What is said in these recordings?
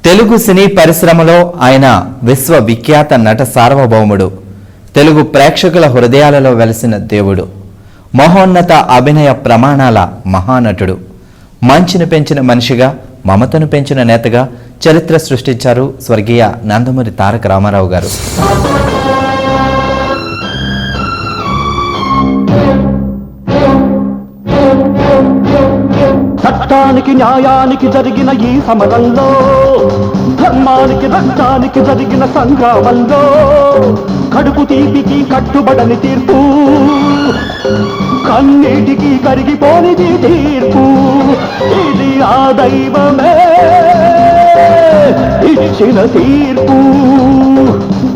తెలుగు సినీ పరిశ్రమలో ఆయన విశ్వవిఖ్యాత నట సార్వభౌముడు. తెలుగు ప్రేక్షకుల హృదయాలలో వెలిసిన దేవుడు. మహోన్నత అభినయ ప్రమాణాల మహానటుడు. మంచిని పెంచిన మనిషిగా, మమతను పెంచిన నేతగా చరిత్ర సృష్టించారు స్వర్గీయ నందమూరి తారక రామారావు గారు. సత్యానికి న్యాయానికి జరిగిన ఈ సమరంలో, ధర్మానికి రక్తానికి జరిగిన సంగ్రామంలో, కడుపు తీపికి కట్టుబడని తీర్పు, కన్నీటికి కరిగిపోనిది తీర్పు. ఇది ఆ దైవమే ఇచ్చిన తీర్పు.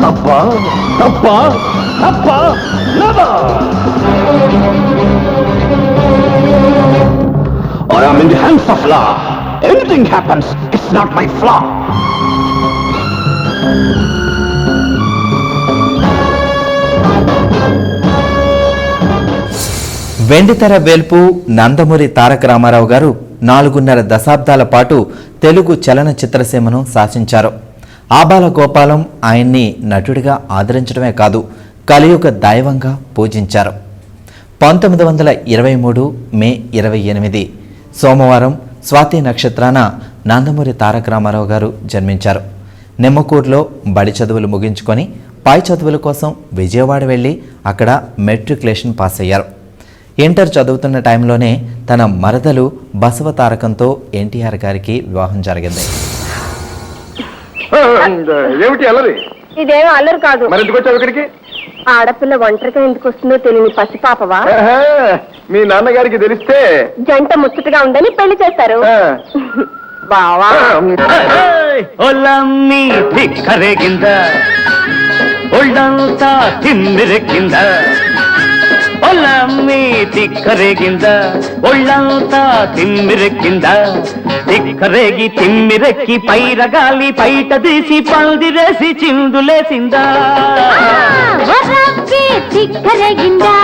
తప్ప తప్ప తప్ప I am in the hands of law. Anything happens, it's not my flaw. వెండితెర వేల్పు నందమూరి తారక రామారావు గారు 4.5 దశాబ్దాల పాటు తెలుగు చలనచిత్రసీమను శాసించారు. ఆబాల గోపాలం ఆయన్ని నటుడిగా ఆదరించడమే కాదు, కలియుగ దైవంగా పూజించారు. 1923 మే 28 సోమవారం స్వాతి నక్షత్రాన నందమూరి తారక రామారావు గారు జన్మించారు. నిమ్మకూరులో బడి చదువులు ముగించుకొని పై చదువుల కోసం విజయవాడ వెళ్ళి అక్కడ మెట్రికులేషన్ పాస్ అయ్యారు. ఇంటర్ చదువుతున్న టైంలోనే తన మరదలు బసవ తారకంతో ఎన్టీఆర్ గారికి వివాహం జరిగింది. ఇదేమో అల్లరు కాదు. ఆడపిల్ల ఒంటరిగా ఎందుకు వస్తుందో తెలియని పసిపాపవా? మీ నాన్నగారికి తెలిస్తే జంట ముచ్చటగా ఉందని పెళ్లి చేస్తారు. బావా ఒళ్ళమ్మి దిక్కరేగింద, ఒళ్ళంతా తిమ్మిరెక్కింద. ఒళ్ళమ్మి దిక్కరేగింద, ఒళ్ళంతా తిమ్మిరెక్కింద. దిక్కరేగి తిమ్మిరెక్కి పైరగాలి పైట తీసి పందిరేసి చిందులేసిందా. దిక్కరేగిందా,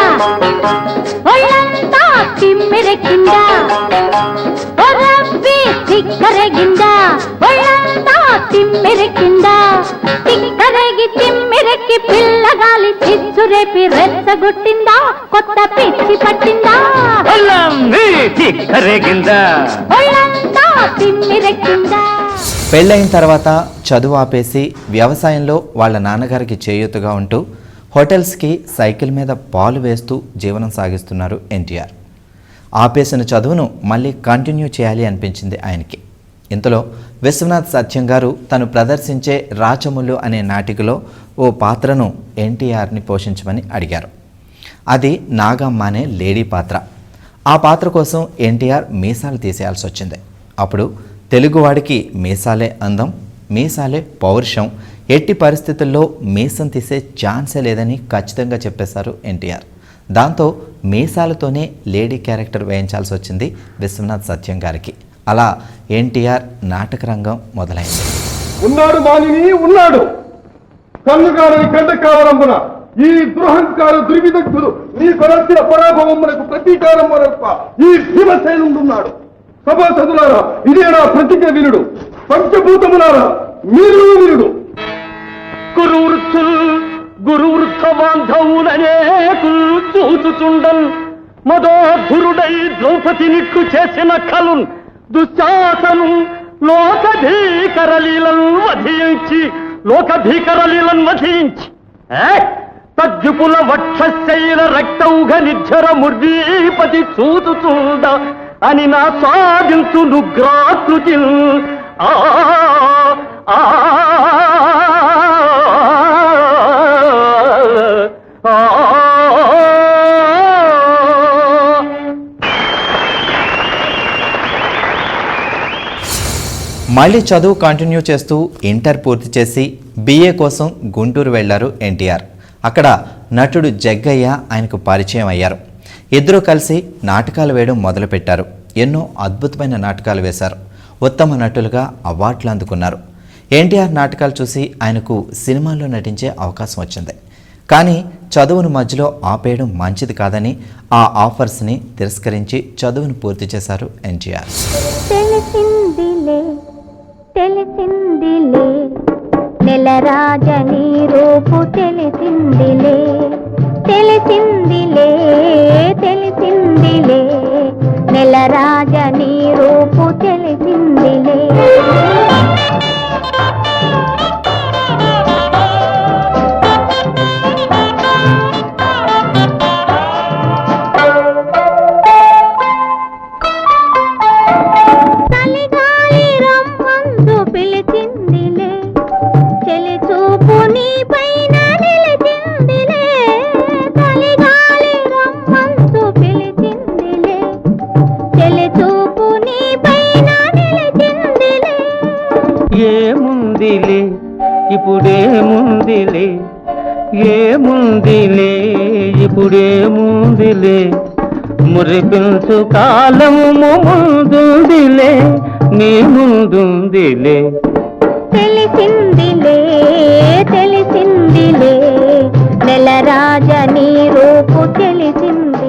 ఒళ్ళంతా తిమ్మిరెక్కిందా. దిక్కరేగిందా, ఒళ్ళంతా తిమ్మిరెక్కిందా. దిక్కరేగి తిమ్మిరెక్కి పిల్లగాలి చిచ్చురేపి రెచ్చగొట్టిందా, కొత్త పిచ్చి పట్టిందా. దిక్కరేగిందా, ఒళ్ళంతా తిమ్మిరెక్కిందా. పెళ్ళైన తర్వాత చదువు ఆపేసి వ్యవసాయంలో వాళ్ళ నాన్నగారికి చేయూతగా ఉంటూ హోటల్స్కి సైకిల్ మీద పాలు వేస్తూ జీవనం సాగిస్తున్నారు ఎన్టీఆర్. ఆపేసిన చదువును మళ్ళీ కంటిన్యూ చేయాలి అనిపించింది ఆయనకి. ఇంతలో విశ్వనాథ్ సత్యం గారు తను ప్రదర్శించే రాచములు అనే నాటికలో ఓ పాత్రను ఎన్టీఆర్ని పోషించమని అడిగారు. అది నాగమ్మ అనే లేడీ పాత్ర. ఆ పాత్ర కోసం ఎన్టీఆర్ మీసాలు తీసేయాల్సి వచ్చింది. అప్పుడు తెలుగువాడికి మీసాలే అందం, మీసాలే పౌరుషం, ఎట్టి పరిస్థితుల్లో మీసం తీసే ఛాన్సే లేదని ఖచ్చితంగా చెప్పేశారు ఎన్టీఆర్. దాంతో మీసాలతోనే లేడీ క్యారెక్టర్ వేయించాల్సి వచ్చింది విశ్వనాథ్ సత్యం గారికి. అలా ఎన్టీఆర్ నాటక రంగం మొదలైంది. ఉన్నాడు మానిని ఉన్నాడు, కన్నుగారని కంట కావరంబున ఈ దురహంకార దుర్విదగ్ధులు నీ కొరచిన పరాభవమునకు ప్రతీకారం మరొక ఈ శివసేనుడున్నాడు. సభాసదులారా, ఇదే నా ప్రతిజ్ఞ వినుడు. పంచభూతములారా, మీరు వినుడు. గురువృద్ధ బాంధవులనేకులు చూచుచుండన్, మదోధురుడై ద్రౌపది నిట్టు చేసిన కలున్ దుశ్శాసను లోకభీకరలీలను వధించి తజ్జుపుల వక్షశైల రక్తౌఘ నిర్జర ముర్వీపతి చూచుచుండ అని నా సాధించు నుగ్రాకృతి. మళ్ళీ చదువు కంటిన్యూ చేస్తూ ఇంటర్ పూర్తి చేసి BA కోసం గుంటూరు వెళ్లారు ఎన్టీఆర్. అక్కడ నటుడు జగ్గయ్య ఆయనకు పరిచయం అయ్యారు. ఇద్దరూ కలిసి నాటకాలు వేయడం మొదలుపెట్టారు. ఎన్నో అద్భుతమైన నాటకాలు వేశారు. ఉత్తమ నటులుగా అవార్డులు అందుకున్నారు. ఎన్టీఆర్ నాటకాలు చూసి ఆయనకు సినిమాల్లో నటించే అవకాశం వచ్చింది. కానీ చదువును మధ్యలో ఆపేయడం మంచిది కాదని ఆ ఆఫర్స్ని తిరస్కరించి చదువును పూర్తి చేశారు ఎన్టీఆర్. తెలిసిందిలే నెలరాజని రూపు తెలిసిందిలే తెలిసిందిలే తెలిసిందిలే నెలరాజని రూపు తెలిసిందిలే ఏముందిలే ఇప్పుడేముందిలే ఏముందిలే ఇప్పుడేముందిలే మురిపించు కాలము ముందుందిలే నీ ముందుందిలే తెలిసిందిలే తెలిసిందిలే నెలరాజని రూపు తెలిసింది.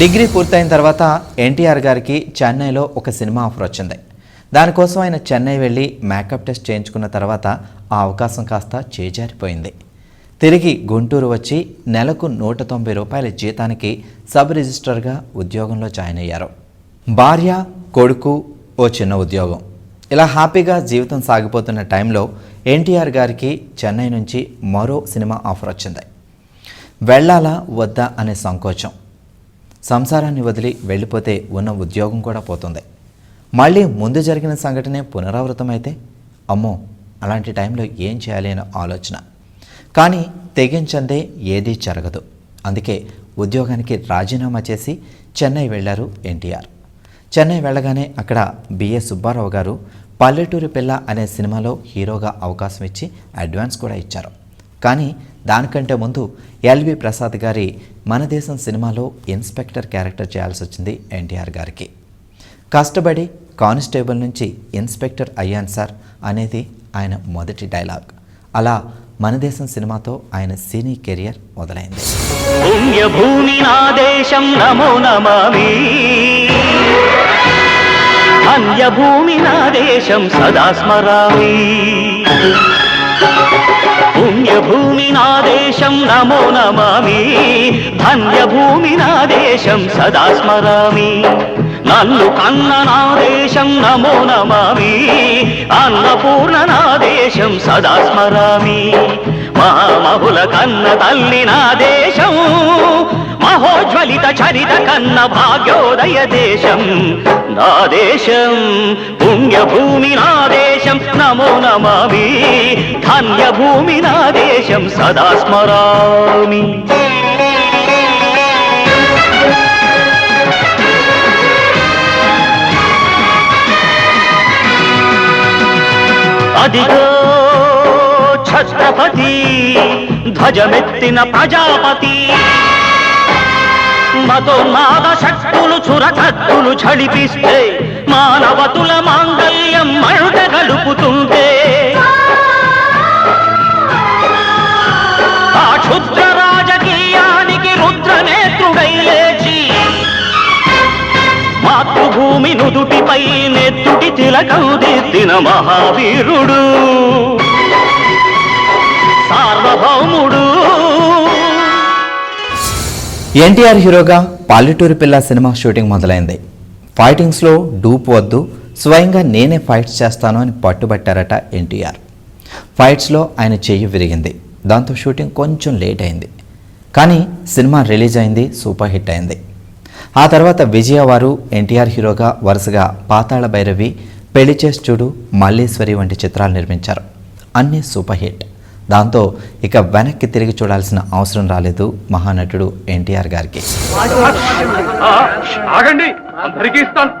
డిగ్రీ పూర్తయిన తర్వాత ఎన్టీఆర్ గారికి చెన్నైలో ఒక సినిమా ఆఫర్ వచ్చింది. దానికోసం ఆయన చెన్నై వెళ్ళి మేకప్ టెస్ట్ చేయించుకున్న తర్వాత ఆ అవకాశం కాస్త చేజారిపోయింది. తిరిగి గుంటూరు వచ్చి నెలకు 190 రూపాయల జీతానికి సబ్ రిజిస్ట్రార్గా ఉద్యోగంలో జాయిన్ అయ్యారు. భార్య, కొడుకు, ఓ చిన్న ఉద్యోగం, ఇలా హ్యాపీగా జీవితం సాగిపోతున్న టైంలో ఎన్టీఆర్ గారికి చెన్నై నుంచి మరో సినిమా ఆఫర్ వచ్చింది. వెళ్ళాలా వద్దా అనే సంకోచం, సంసారాన్ని వదిలి వెళ్ళిపోతే ఉన్న ఉద్యోగం కూడా పోతుంది. మళ్ళీ ముందు జరిగిన సంఘటనే పునరావృతమైతే అమ్మో అలాంటి టైంలో ఏం చేయాలి అనే ఆలోచన. కానీ తెగించందే ఏదీ జరగదు. అందుకే ఉద్యోగానికి రాజీనామా చేసి చెన్నై వెళ్ళారు ఎన్టీఆర్. చెన్నై వెళ్ళగానే అక్కడ బిఏ సుబ్బారావు గారు పల్లెటూరి పిల్ల అనే సినిమాలో హీరోగా అవకాశం ఇచ్చి అడ్వాన్స్ కూడా ఇచ్చారు. కానీ దానికంటే ముందు ఎల్వి ప్రసాద్ గారి మన దేశం సినిమాలో ఇన్స్పెక్టర్ క్యారెక్టర్ చేయాల్సి వచ్చింది ఎన్టీఆర్ గారికి. కష్టపడి కానిస్టేబుల్ నుంచి ఇన్స్పెక్టర్ అయ్యాను సార్ అనేది ఆయన మొదటి డైలాగ్. అలా మన దేశం సినిమాతో ఆయన సినీ కెరియర్ మొదలైంది. పుణ్యభూమి నా దేశం నమో నమామి, అన్యభూమి నా దేశం సదా స్మరామి. పుణ్యభూమి నా దేశం నమో నమామి, ధన్యభూమి నా దేశం సదా స్మరామి. నన్ను కన్న నా దేశం నమో నమామి, అన్నపూర్ణ నా దేశం సదా స్మరామి. మహామహుల కన్న తల్లి నా దేశం, మహోజ్వలిత చరిత కన్న భాగ్యోదయ దేశం నా దేశం. పుణ్యభూమి నా దేశం నమో నమామి, ధన్యభూమి నా దేశం సదా స్మరామి. అదిగో ఛత్రపతి ధ్వజమెత్తిన ప్రజాపతి, మతోన్మాద శక్తులు చురకత్తులు ఝళిపిస్తే మానవతుల మాంగల్యం మంట గలుపుతుంటే, ఆ క్షుద్ర రాజకీయానికి రుద్రనేత్రుడై లేచి మాతృభూమి నుదుటిపై నెత్తుటి తిలకం దిద్దిన మహావీరుడు సార్వభౌముడు. ఎన్టీఆర్ హీరోగా పల్లెటూరి పిల్ల సినిమా షూటింగ్ మొదలైంది. ఫైటింగ్స్లో డూప్ వద్దు, స్వయంగా నేనే ఫైట్స్ చేస్తాను అని పట్టుబట్టారట ఎన్టీఆర్. ఫైట్స్లో ఆయన చెయ్యి విరిగింది. దాంతో షూటింగ్ కొంచెం లేట్ అయింది. కానీ సినిమా రిలీజ్ అయింది, సూపర్ హిట్ అయింది. ఆ తర్వాత విజయ వారు ఎన్టీఆర్ హీరోగా వరుసగా పాతాళ భైరవి, పెళ్లి చేసి చూడు, మల్లీశ్వరి వంటి చిత్రాలు నిర్మించారు. అన్నీ సూపర్ హిట్. దాంతో ఇక వెనక్కి తిరిగి చూడాల్సిన అవసరం రాలేదు మహానటుడు ఎన్టీఆర్ గారికి. ఆగండి, అందరికీ ఇస్తాను.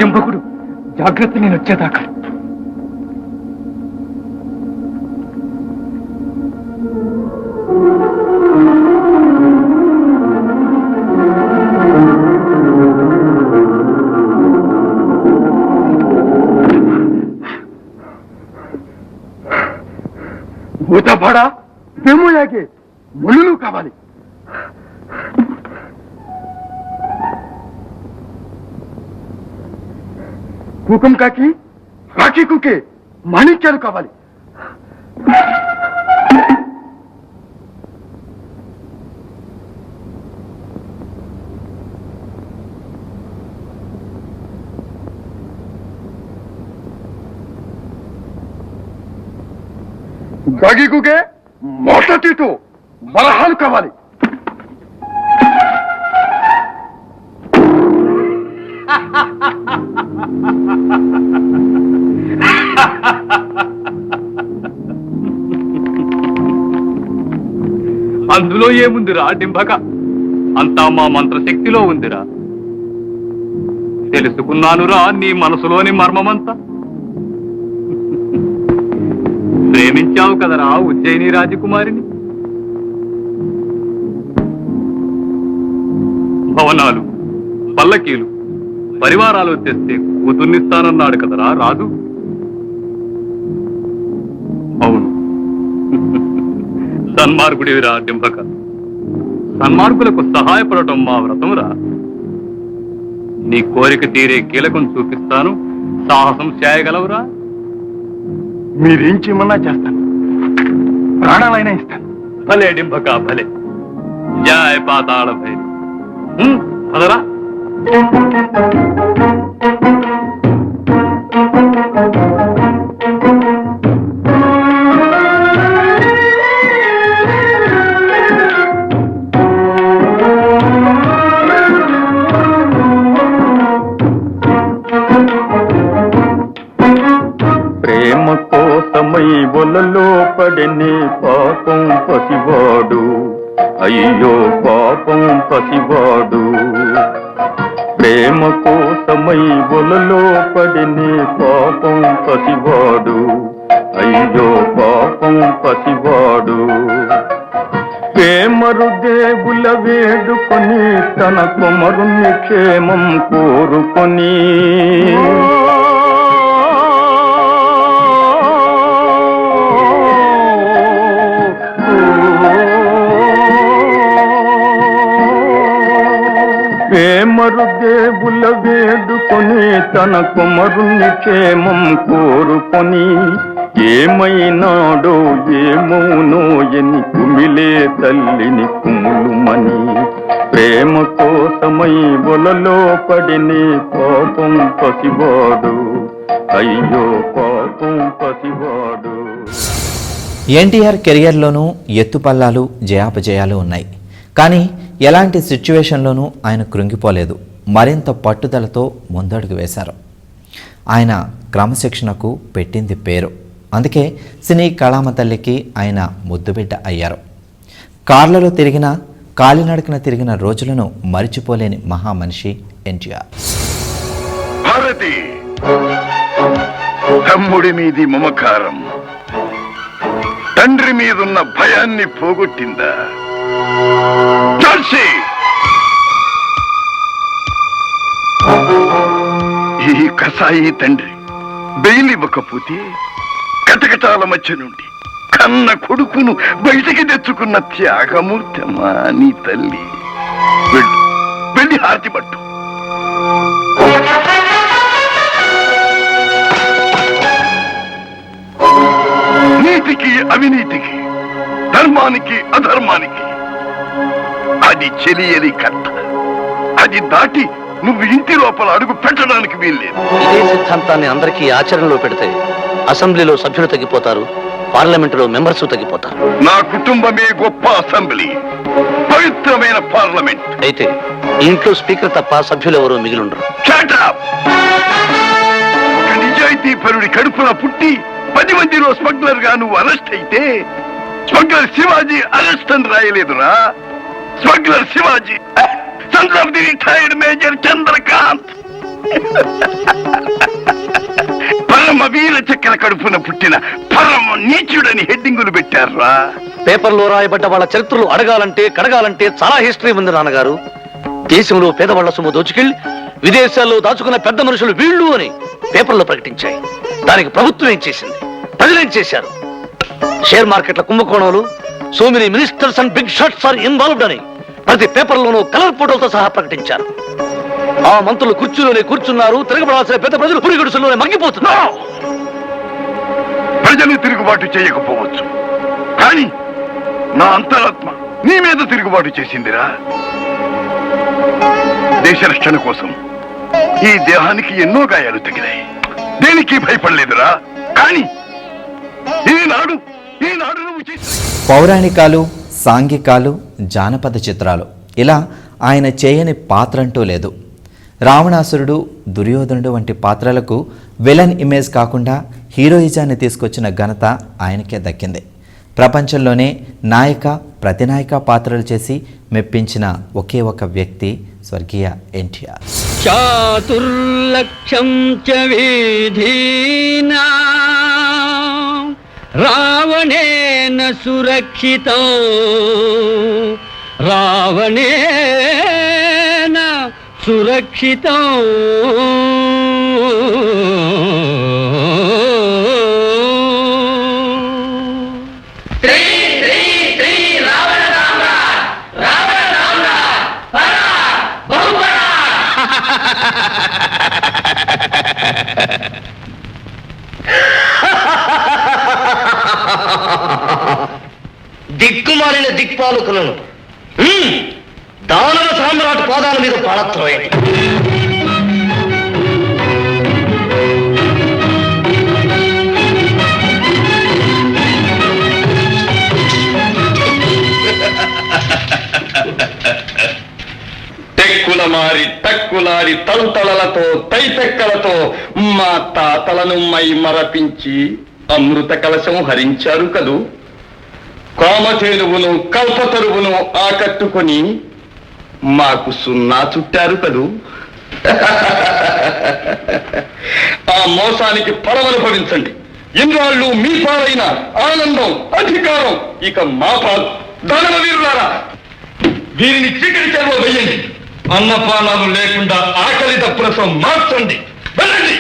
డింపకుడు, జాగ్రత్త, నేను వచ్చేదాకా. భూతభాడా బెమోయాగే ముళ్ళు కావాలి. కుకం కాకి రాఖీ కుకే మాణిక్యాలు కావాలి. గాగికుకే మొట్టతీటు బలహాలు కావాలి. అందులో ఏముందిరా డింబక, అంతా మా మంత్రశక్తిలో ఉందిరా. తెలుసుకున్నానురా నీ మనసులోని మర్మమంతా. ప్రేమించావు కదరా ఉజ్జయిని రాజకుమారిని. భవనాలు, పల్లకీలు, పరివారాలు తెస్తే కూతుర్నిస్తానన్నాడు కదరా రాజు. అవును, సన్మార్గుడివిరా డింబక. సన్మార్గులకు సహాయపడటం మా వ్రతమురా. నీ కోరిక తీరే కీలకం చూపిస్తాను, సాహసం చేయగలవురా. మీరేం చేయమన్నా చేస్తాను, ప్రాణాలైనా ఇస్తాను. భలే డింబక భలే. జయ పాతాళ భైరి. పదరా. ప్రేమ కోసమై బొలలో పడని పాపం పసివాడు, అయ్యో పాపం పసివాడు. ప్రేమ కోసమై బొలలో పడని పాపం పసివాడు, అయ్యో పాపం పసివాడు. ప్రేమరు దేవుల వేడుకొని తన కుమరుని క్షేమం కోరుకొని ప్రేమరు దేవుల వేడుకొని తన కుమరుని క్షేమం కోరుకొని ఏమైనాడో ఏమోనో ఎని కుమిలే తల్లిని కుములుమని. ప్రేమ కోసమై బొలలో పడిని పాపం పసివాడు, అయ్యో పాపం పసివాడు. ఎన్టీఆర్ కెరియర్లోనూ ఎత్తుపల్లాలు జయాపజయాలు ఉన్నాయి. కానీ ఎలాంటి సిచ్యువేషన్లోనూ ఆయన కృంగిపోలేదు. మరింత పట్టుదలతో ముందడుగు వేశారు. ఆయన క్రమశిక్షణకు పెట్టింది పేరు. అందుకే సినీ కళామ తల్లికి ఆయన ముద్దుబిడ్డ అయ్యారు. కార్లలో తిరిగినా, కాలినడకన తిరిగిన రోజులను మరిచిపోలేని మహామనిషి ఎన్టీఆర్. భారతి, తమ్ముడి మీది మమకారం తండ్రి మీదున్న భయాన్ని పోగొట్టిందా? ఈ కసాయి తండ్రి బెయిల్ ఇవ్వకపోతే కటకటాల మధ్య నుండి కన్న కొడుకును బయటికి తెచ్చుకున్న త్యాగమూర్తమ్మా నీ తల్లి. వెళ్ళి హారతి పట్టు. నీతికి అవినీతికి, ధర్మానికి అధర్మానికి అది చెలియని కట్ట. అది దాటి నువ్వు ఇంటి లోపల అడుగు పెట్టడానికి వీల్లేదు. ఇదే సిద్ధాంతాన్ని అందరికీ ఆచరణలో పెడితే అసెంబ్లీలో సభ్యులు తగ్గిపోతారు, పార్లమెంటులో మెంబర్స్ తగ్గిపోతారు. నా కుటుంబమే గొప్ప అసెంబ్లీ, పవిత్రమైన పార్లమెంట్. అయితే ఇంట్లో స్పీకర్ తప్ప సభ్యులు ఎవరూ మిగిలిండరు. ఒక నిజాయితీ పరుడి కడుపున పుట్టి 10 మందిలో స్మగ్లర్ గా నువ్వు అరెస్ట్ అయితే స్మగ్లర్ శివాజీ అరెస్ట్ అని రాయలేదురా. Smuggler Shivaji, son of the retired major Chandrakant. Param Vir చక్ర కడుపున పుట్టిన పరమ నీచుడని హెడ్డింగులు పెట్టారా. పేపర్లో రాయబడ్డ వాళ్ళ చరిత్రలు అడగాలంటే కడగాలంటే చాలా హిస్టరీ ఉంది నాన్నగారు. దేశంలో పేదవాళ్ల సొమ్ము దోచుకెళ్లి విదేశాల్లో దాచుకున్న పెద్ద మనుషులు వీళ్ళు అని పేపర్లో ప్రకటించాయి. దానికి ప్రభుత్వం ఏం చేసింది, ప్రజలు ఏం చేశారు? షేర్ మార్కెట్ల కుంభకోణాలు, so many ministers and big shots are involved అని ప్రతి పేపర్లోనూ కలర్ ఫోటోలతో సహా ప్రకటించారు. ఆ మంత్రులు కుర్చీలోనే కూర్చున్నారు, తిరగబడాల్సిన పెద్ద ప్రజలు పురిగుడుసులోనే మగ్గిపోతున్నారు. ప్రజలు తిరుగుబాటు చేయకపోవచ్చు, కానీ నా అంతరాత్మ నీ మీద తిరుగుబాటు చేసిందిరా. దేశ రక్షణ కోసం ఈ దేహానికి ఎన్నో గాయాలు తగిలాయి, దేనికి భయపడలేదురా. కానీ ఈనాడు నువ్వు చేసిన పౌరాణికాలు, సాంఘికాలు, జానపద చిత్రాలు ఇలా ఆయన చేయని పాత్రంటూ లేదు. రావణాసురుడు, దుర్యోధనుడు వంటి పాత్రలకు విలన్ ఇమేజ్ కాకుండా హీరోయిజాన్ని తీసుకొచ్చిన ఘనత ఆయనకే దక్కింది. ప్రపంచంలోనే నాయక, ప్రతినాయక పాత్రలు చేసి మెప్పించిన ఒకే ఒక వ్యక్తి స్వర్గీయ ఎన్టీఆర్. చాతుర్లక్ష్యం చ విధీనా రావణేన సురక్షితం, రావణేన సురక్షితం. దిక్కుమాలిన దిక్పాలకులను దానవ సామ్రాట్ పాదాల మీద పడత్రోయండి. టెక్కులమారి టక్కులారి తలుతలలతో తైతెక్కలతో మా తాతలను మై మరపించి అమృత కలశం హరించారు కదూ. కోమతేనువును కల్పతరువును ఆకట్టుకొని మాకు సున్నా చుట్టారు కదూ. ఆ మోసానికి ఫలమనుభవించండి. ఇన్నాళ్ళు మీ పాలైన ఆనందం, అధికారం ఇక మా పాలు. దానవ వీరులారా, వీరిని చీకటి చెరువు వెయ్యండి. అన్నపానాలు లేకుండా ఆకలి దప్పులతో మార్చండి. వెళ్ళండి.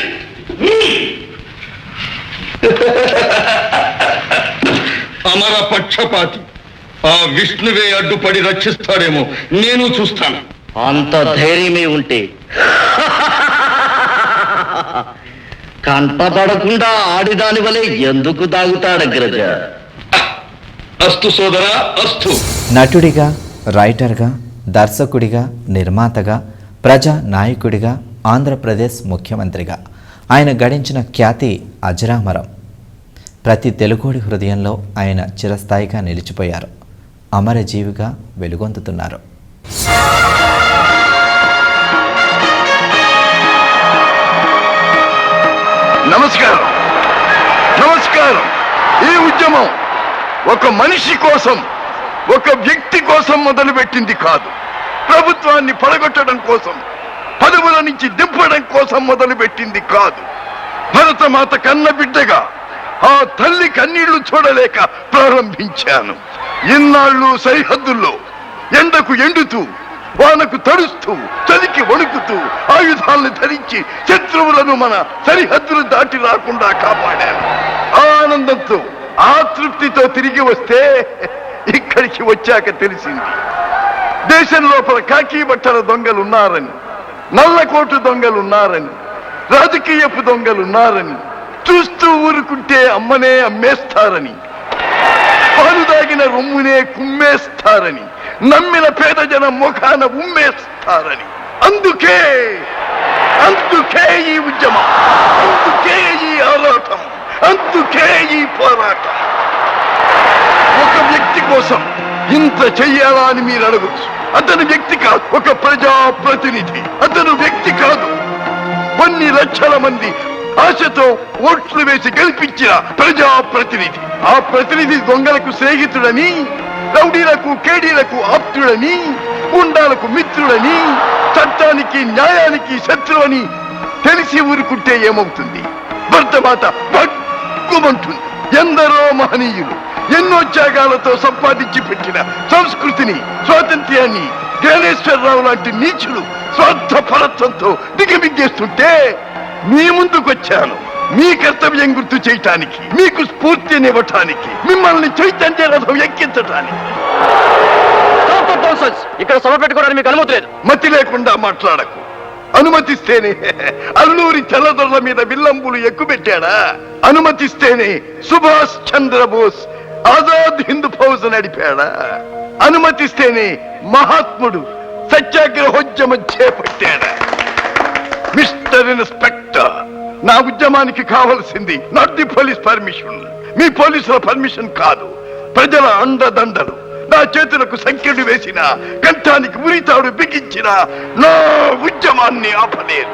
అమర పక్షపాతి ఆ విష్ణువే అడ్డుపడి రక్షిస్తాడేమో నేను చూస్తాను. అంత ధైర్యమే ఉంటే కంటపడకుండా ఆడిదాని వలె ఎందుకు దాగుతాడగ్రజ? అస్తు సోదరా, అస్తు. నటుడిగా, రైటర్గా, దర్శకుడిగా, నిర్మాతగా, ప్రజా నాయకుడిగా, ఆంధ్రప్రదేశ్ ముఖ్యమంత్రిగా ఆయన గడించిన ఖ్యాతి అజరామరం. ప్రతి తెలుగోడి హృదయంలో ఆయన చిరస్థాయిగా నిలిచిపోయారు. అమరజీవిగా వెలుగొందుతున్నారు. నమస్కారం. ఈ ఉద్యమం ఒక మనిషి కోసం, ఒక వ్యక్తి కోసం మొదలుపెట్టింది కాదు. ప్రభుత్వాన్ని పడగొట్టడం కోసం, పదవుల నుంచి దింపడం కోసం మొదలుపెట్టింది కాదు. భరతమాత కన్న బిడ్డగా ఆ తల్లి కన్నీళ్లు చూడలేక ప్రారంభించాను. ఇన్నాళ్ళు సరిహద్దుల్లో ఎండకు ఎండుతూ, వానకు తడుస్తూ, చలికి వణుకుతూ ఆయుధాలను ధరించి శత్రువులను మన సరిహద్దులు దాటి రాకుండా కాపాడాను. ఆ ఆనందంతో, ఆ తృప్తితో తిరిగి వస్తే ఇక్కడికి వచ్చాక తెలిసింది, దేశం లోపల కాకి బట్టల దొంగలున్నారని, నల్లకోటు దొంగలున్నారని, రాజకీయపు దొంగలున్నారని, చూస్తూ ఊరుకుంటే అమ్మనే అమ్మేస్తారని, పాలు దాగిన రొమ్మునే కుమ్మేస్తారని, నమ్మిన పేద జనం ముఖాన ఉమ్మేస్తారని. అందుకే ఈ ఉద్యమం, అందుకే ఈ ఆరాటం, అందుకే ఈ పోరాటం. ఒక వ్యక్తి కోసం ఇంత చెయ్యాలా అని మీరు అడగచ్చు. అతను వ్యక్తి కాదు, ఒక ప్రజాప్రతినిధి. అతను వ్యక్తి కాదు, కొన్ని లక్షల మంది ఆశతో ఓట్లు వేసి గెలిపించిన ప్రజాప్రతినిధి. ఆ ప్రతినిధి దొంగలకు స్నేహితుడని, రౌడీలకు కేడీలకు ఆప్తుడని, గుండాలకు మిత్రుడని, చట్టానికి న్యాయానికి శత్రువని తెలిసి ఊరుకుంటే ఏమవుతుంది? భర్తమాత భగ్గుమంటుంది. ఎందరో మహనీయులు ఎన్నో త్యాగాలతో సంపాదించి పెట్టిన సంస్కృతిని, స్వాతంత్ర్యాన్ని జ్ఞానేశ్వరరావు లాంటి నీచులు స్వార్థ పరత్వంతో దిగమింగేస్తుంటే మీ ముందుకొచ్చాను. మీ కర్తవ్యం గుర్తు చేయటానికి, మీకు స్ఫూర్తినివ్వటానికి, మిమ్మల్ని చైతన్య రథం ఎక్కించటానికి. ఇక్కడ సభ పెట్టుకోవడానికి మీకు అనుమతి లేదు. మతి లేకుండా మాట్లాడకు. అనుమతిస్తేనే అల్లూరి తెల్లదొరల మీద విల్లంబులు ఎక్కుపెట్టాడా? అనుమతిస్తేనే సుభాష్ చంద్రబోస్ ఆజాద్ హింద్ ఫౌజ్ నడిపాడా? అనుమతిస్తేనే మహాత్ముడు సత్యాగ్రహోద్యమం చేపట్టాడా? మిస్టర్ ఇన్స్పెక్టర్, నా ఉద్యమానికి కావలసింది నాట్ ది పోలీస్ పర్మిషన్, మీ పోలీసుల పర్మిషన్ కాదు, ప్రజల అండదండలు. నా చేతులకు సంఖ్యలు వేసిన, కంఠానికి ఉరితాడు బిగించిన నా ఉద్యమాన్ని ఆపలేరు.